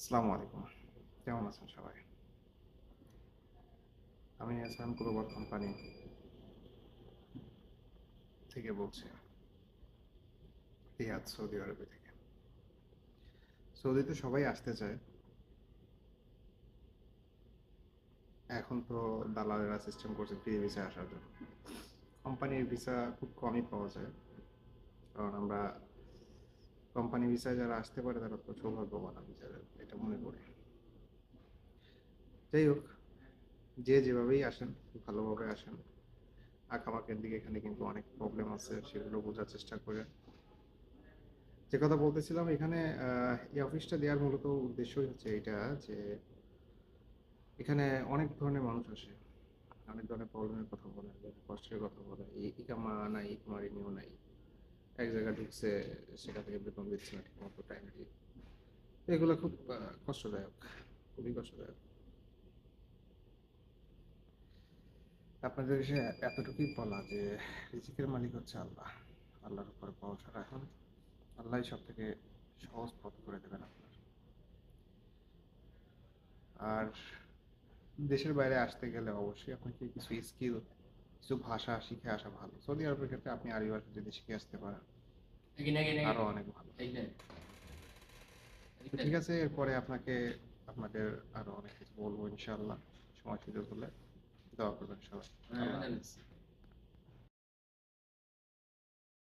আসসালামু আলাইকুম। কেমন আছেন সবাই? আমি এসএম গ্লোবাল কোম্পানি থেকে বলছি, রিয়াদ, সৌদি আরবে থেকে। সৌদিতে সবাই আসতে চায়। এখন তো দালালেরা সিস্টেম করছে ফ্রি ভিসা আসার জন্য। কোম্পানির ভিসা খুব কমই পাওয়া যায়, কারণ আমরা কোম্পানি ভিসায় যারা আসতে পারে তারা তো সৌভাগ্যবান, আমি এটা মনে করি। যাই হোক, যে যেভাবেই আসেন ভালোভাবে আসেন। আঁকাবাঁকের দিকে এখানে কিন্তু অনেক প্রবলেম আছে, সেগুলো বোঝার চেষ্টা করে। যে কথা বলতেছিলাম, এখানে এই অফিসটা দেওয়ার মূলত উদ্দেশ্যই হচ্ছে এটা, যে এখানে অনেক ধরনের মানুষ আসে, অনেক ধরনের প্রবলেমের কথা বলে, কষ্টের কথা বলে, ইকামা নাই, ইকামা রিনিউ নাই, এক জায়গায় ঢুকছে সেটা থেকে বেতন দিচ্ছে না ঠিক মতো টাইমলি। এগুলো খুব কষ্টদায়ক, খুবই কষ্টদায়ক। আপনাদের এসে এতটুকুই বলা যে রিজিকের মালিক হচ্ছে আল্লাহ। আল্লাহর উপর ভরসা রাখুন, আল্লাহ সব থেকে সহজ পথ করে দেবেন আপনার। আর দেশের বাইরে আসতে গেলে অবশ্যই আপনাকে কিছু স্কিল, কিছু ভাষা শিখে আসা ভালো। সৌদি আরবের ক্ষেত্রে আপনি আরবি ভাষা যদি শিখে আসতে পারেন আরো অনেক ভালো। তো ঠিক আছে, এরপরে আপনাদের আরো অনেক কিছু বলবো ইনশাআল্লাহ, সময় সুযোগ হলে। দোয়া করবেন সবাই। আল্লাহ হাফেজ।